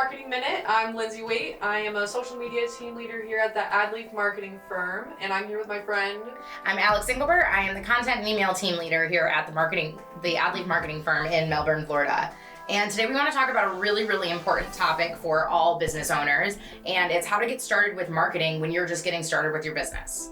Marketing Minute. I'm Lindsey Waite. I am a social media team leader here at the Adleaf Marketing Firm, and I'm here with my friend. I'm Alex Engelbert. I am the content and email team leader here at the Adleaf Marketing Firm in Melbourne, Florida. And today we want to talk about a really, really important topic for all business owners, and it's how to get started with marketing when you're just getting started with your business.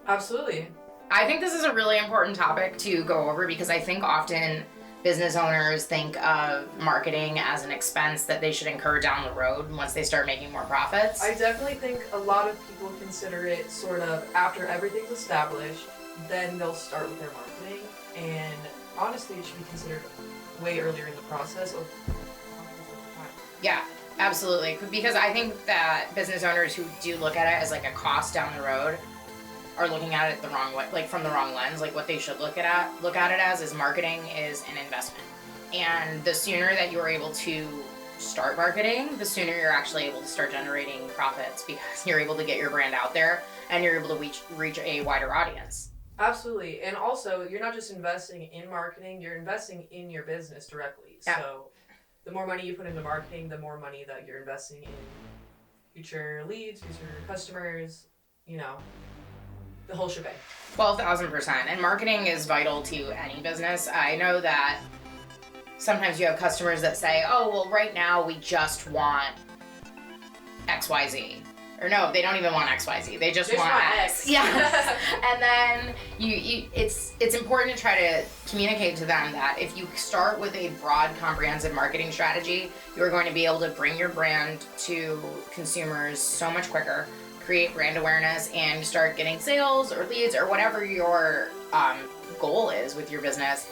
Absolutely. I think this is a really important topic to go over because I think often business owners think of marketing as an expense that they should incur down the road once they start making more profits. I definitely think a lot of people consider it sort of after everything's established, then they'll start with their marketing. And honestly, it should be considered way earlier in the process of time. Yeah, absolutely. Because I think that business owners who do look at it as like a cost down the road are looking at it the wrong way, like from the wrong lens. Like what they should look at it as is marketing is an investment. And the sooner that you're able to start marketing, the sooner you're actually able to start generating profits because you're able to get your brand out there and you're able to reach a wider audience. Absolutely. And also, you're not just investing in marketing, you're investing in your business directly. Yeah. So the more money you put into marketing, the more money that you're investing in future leads, future customers, the whole shebang. 12,000%. And marketing is vital to any business. I know that sometimes you have customers that say, oh, well, right now we just want XYZ. Or no, they don't even want XYZ. They just want X. Yeah. And then it's important to try to communicate to them that if you start with a broad, comprehensive marketing strategy, you're going to be able to bring your brand to consumers so much quicker, create brand awareness, and start getting sales or leads or whatever your goal is with your business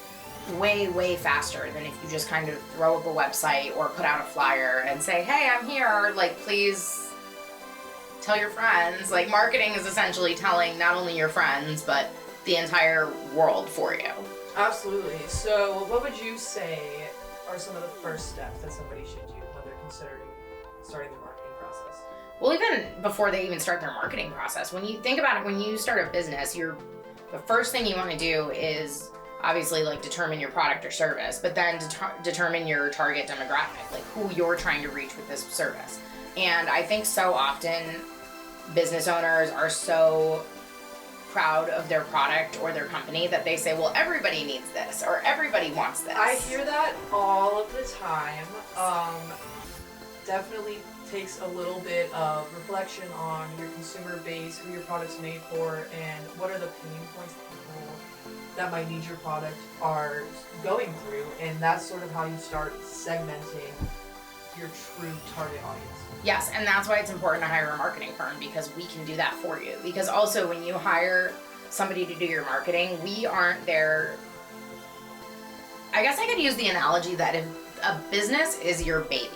way, way faster than if you just kind of throw up a website or put out a flyer and say, hey, I'm here, like, please tell your friends. Like, marketing is essentially telling not only your friends, but the entire world for you. Absolutely. So what would you say are some of the first steps that somebody should do when they're considering starting their marketing process? Well, even before they even start their marketing process, when you think about it, when you start a business, the first thing you want to do is obviously like determine your product or service, but then determine your target demographic, like who you're trying to reach with this service. And I think so often business owners are so proud of their product or their company that they say, well, everybody needs this or everybody wants this. I hear that all of the time. Definitely takes a little bit of reflection on your consumer base, who your product's made for, and what are the pain points that people that might need your product are going through. And that's sort of how you start segmenting your true target audience. Yes, and that's why it's important to hire a marketing firm because we can do that for you. Because also when you hire somebody to do your marketing, we aren't there. I guess I could use the analogy that if a business is your baby,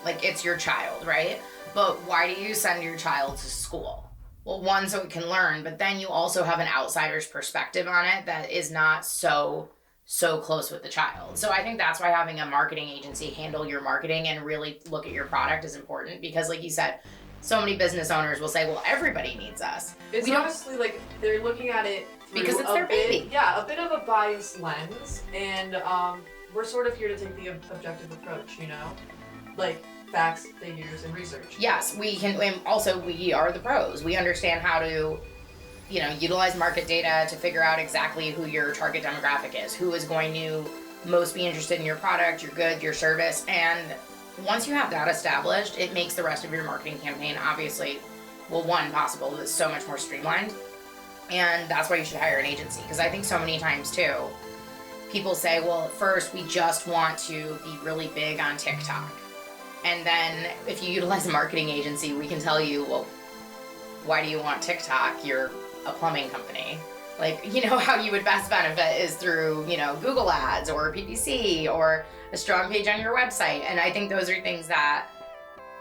like it's your child, right? But why do you send your child to school? Well, one, so it can learn, but then you also have an outsider's perspective on it that is not so close with the child. So I think that's why having a marketing agency handle your marketing and really look at your product is important because like you said, so many business owners will say, well, everybody needs us. It's honestly like they're looking at it because it's their baby. Yeah, a bit of a biased lens, and we're sort of here to take the objective approach, like facts, figures, and research. Yes, we can, and also we are the pros. We understand how to utilize market data to figure out exactly who your target demographic is, who is going to most be interested in your product, your good, your service. And once you have that established, it makes the rest of your marketing campaign obviously, well, one, possible, but so much more streamlined. And that's why you should hire an agency. Because I think so many times too, people say, well, at first we just want to be really big on TikTok. And then if you utilize a marketing agency, we can tell you, well, why do you want TikTok? You're a plumbing company. Like, how you would best benefit is through, Google ads or PPC or a strong page on your website. And I think those are things that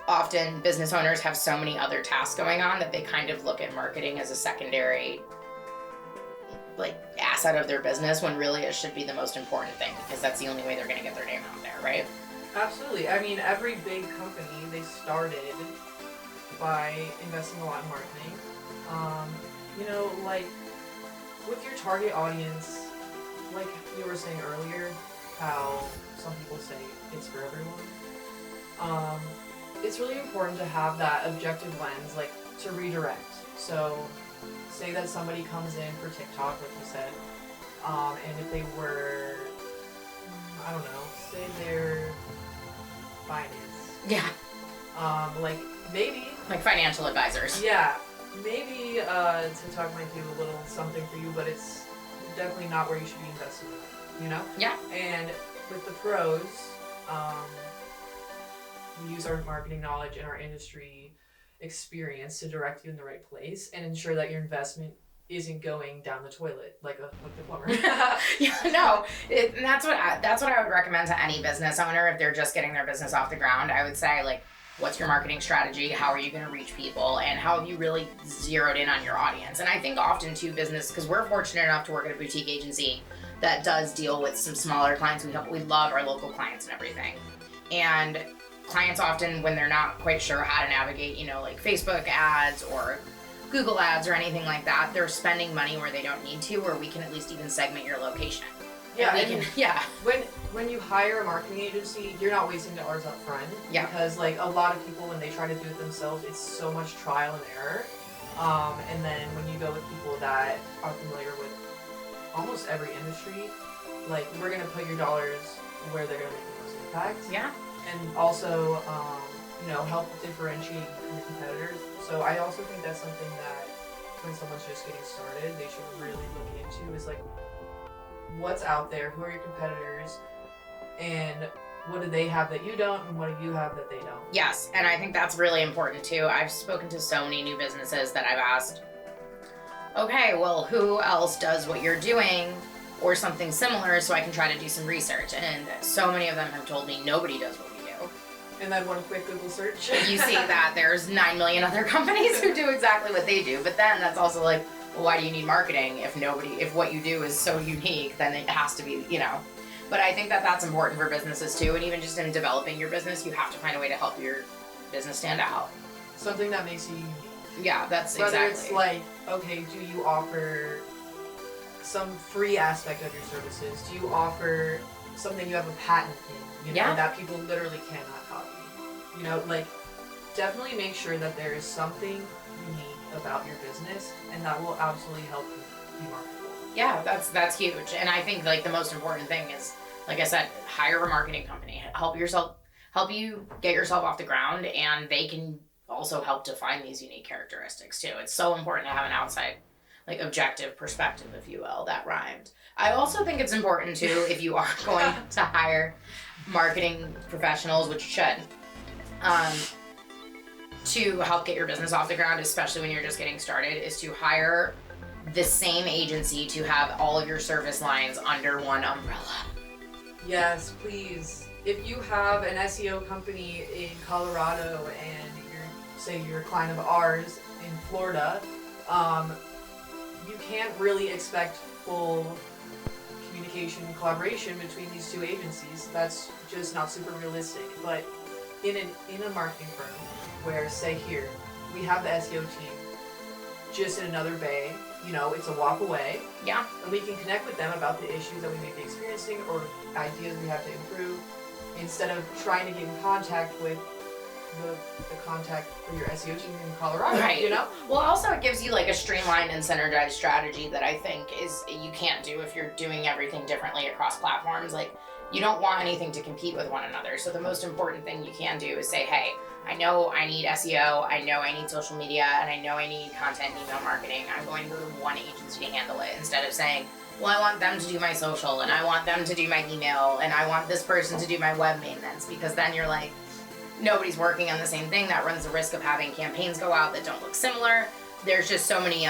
often business owners have so many other tasks going on that they kind of look at marketing as a secondary asset of their business when really it should be the most important thing because that's the only way they're going to get their name out there, right? Absolutely. I mean, every big company, they started by investing a lot in marketing. Like with your target audience, like you were saying earlier, how some people say it's for everyone. it's really important to have that objective lens, like to redirect. So say that somebody comes in for TikTok, like you said, and if they were, I don't know, say they're finance. Yeah. Like maybe. Like financial advisors. Yeah. Maybe TikTok might do a little something for you, but it's definitely not where you should be investing in, you know? Yeah. And with the pros, we use our marketing knowledge and our industry experience to direct you in the right place and ensure that your investment isn't going down the toilet like the plumber. Yeah, no, and that's what I would recommend to any business owner if they're just getting their business off the ground. I would say, like, what's your marketing strategy? How are you going to reach people? And how have you really zeroed in on your audience? And I think often too, business, because we're fortunate enough to work at a boutique agency that does deal with some smaller clients. We love our local clients and everything. And clients often, when they're not quite sure how to navigate, you know, like Facebook ads or Google ads or anything like that, they're spending money where they don't need to, or we can at least even segment your location. Yeah, when you hire a marketing agency, you're not wasting dollars up front. Yeah. Because like a lot of people, when they try to do it themselves, it's so much trial and error. And then when you go with people that are familiar with almost every industry, like we're gonna put your dollars where they're gonna make the most impact. Yeah. And also, you know, help differentiate your competitors. So I also think that's something that when someone's just getting started, they should really look into is like, what's out there, who are your competitors, and what do they have that you don't, and what do you have that they don't? Yes, and I think that's really important too. I've spoken to so many new businesses that I've asked, okay, well, who else does what you're doing or something similar so I can try to do some research? And so many of them have told me nobody does what we do. And then one quick Google search. You see that there's 9 million other companies who do exactly what they do, but then that's also like, well, why do you need marketing if what you do is so unique, then it has to be, you know. But I think that that's important for businesses too, and even just in developing your business, you have to find a way to help your business stand out. Something that makes you unique. Yeah, that's Whether exactly. it's like, okay, do you offer some free aspect of your services? Do you offer something you have a patent in, you know, that people literally cannot copy? You know, like, definitely make sure that there is something unique about your business, and that will absolutely help you be marketable. Yeah, that's huge. And I think like the most important thing is, like I said, hire a marketing company. Help you get yourself off the ground, and they can also help define these unique characteristics too. It's so important to have an outside, like, objective perspective, if you will. That rhymed. I also think it's important too, if you are going to hire marketing professionals, which you should, to help get your business off the ground, especially when you're just getting started, is to hire the same agency to have all of your service lines under one umbrella. Yes, please. If you have an SEO company in Colorado and you're a client of ours in Florida, you can't really expect full communication and collaboration between these two agencies. That's just not super realistic. But in a marketing firm where, say here, we have the SEO team just in another bay, you know, it's a walk away. Yeah. And we can connect with them about the issues that we may be experiencing or ideas we have to improve, instead of trying to get in contact with the contact for your SEO team in Colorado, right? You know? Well, also it gives you like a streamlined and synergized strategy that I think is you can't do if you're doing everything differently across platforms. Like, you don't want anything to compete with one another. So the most important thing you can do is say, hey, I know I need SEO, I know I need social media, and I know I need content and email marketing. I'm going to go to one agency to handle it, instead of saying, well, I want them to do my social, and I want them to do my email, and I want this person to do my web maintenance, because then you're like, nobody's working on the same thing. That runs the risk of having campaigns go out that don't look similar. There's just so many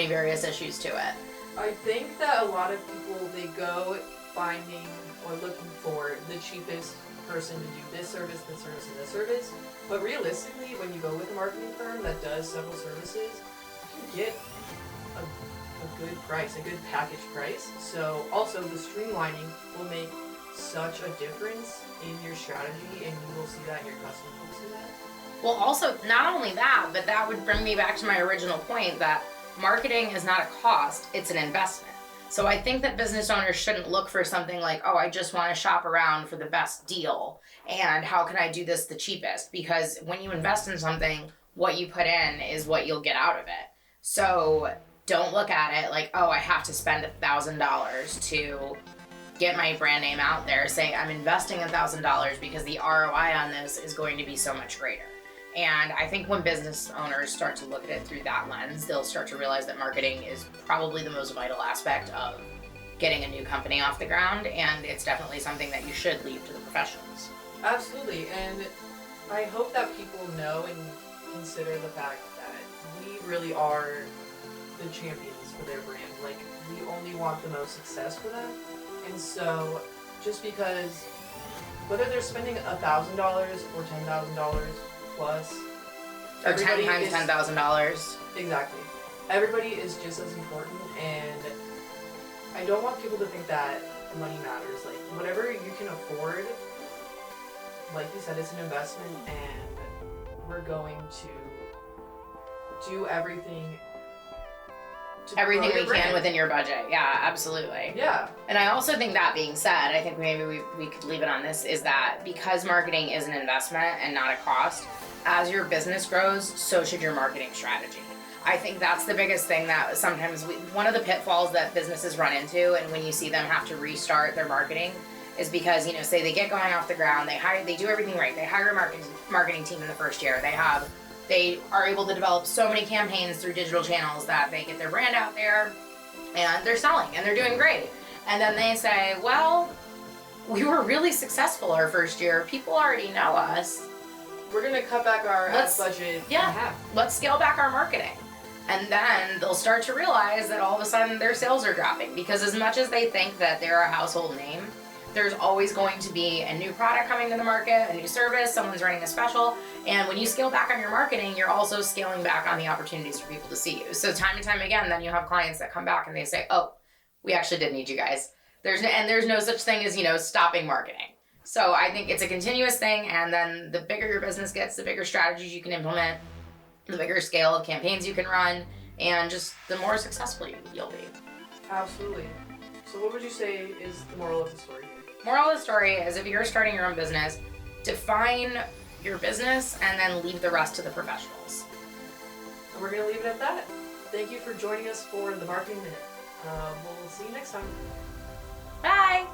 various issues to it. I think that a lot of people, they go finding or looking for the cheapest person to do this service, and this service. But realistically, when you go with a marketing firm that does several services, you can get a good price, a good package price. So also the streamlining will make such a difference in your strategy, and you will see that, and your customers will see that. Well, also, not only that, but that would bring me back to my original point that marketing is not a cost, it's an investment. So I think that business owners shouldn't look for something like, oh, I just want to shop around for the best deal. And how can I do this the cheapest? Because when you invest in something, what you put in is what you'll get out of it. So don't look at it like, oh, I have to spend $1,000 to get my brand name out there. Say, I'm investing $1,000 because the ROI on this is going to be so much greater. And I think when business owners start to look at it through that lens, they'll start to realize that marketing is probably the most vital aspect of getting a new company off the ground, and it's definitely something that you should leave to the professionals. Absolutely, and I hope that people know and consider the fact that we really are the champions for their brand. Like, we only want the most success for them, and so just because whether they're spending $1,000 or $10,000 plus, or 10 times $10,000. Exactly. Everybody is just as important, and I don't want people to think that money matters. Like, whatever you can afford, like you said, it's an investment, and we're going to do everything we can within your budget. Yeah, absolutely. Yeah. And I also think, that being said, I think maybe we could leave it on this, is that because marketing is an investment and not a cost, as your business grows, so should your marketing strategy. I think that's the biggest thing that sometimes one of the pitfalls that businesses run into, and when you see them have to restart their marketing, is because, say they get going off the ground, they do everything right, they hire a marketing team in the first year, they are able to develop so many campaigns through digital channels that they get their brand out there, and they're selling, and they're doing great. And then they say, well, we were really successful our first year, people already know us. We're going to cut back our ad budget in half. Let's scale back our marketing. And then they'll start to realize that all of a sudden their sales are dropping, because as much as they think that they're a household name, there's always going to be a new product coming to the market, a new service, someone's running a special, and when you scale back on your marketing, you're also scaling back on the opportunities for people to see you. So time and time again, then you have clients that come back and they say, oh, we actually did need you guys. There's no such thing as, stopping marketing. So I think it's a continuous thing, and then the bigger your business gets, the bigger strategies you can implement, the bigger scale of campaigns you can run, and just the more successful you'll be. Absolutely. So what would you say is the moral of the story here? Moral of the story is, if you're starting your own business, define your business and then leave the rest to the professionals. And we're going to leave it at that. Thank you for joining us for the Marketing Minute. We'll see you next time. Bye!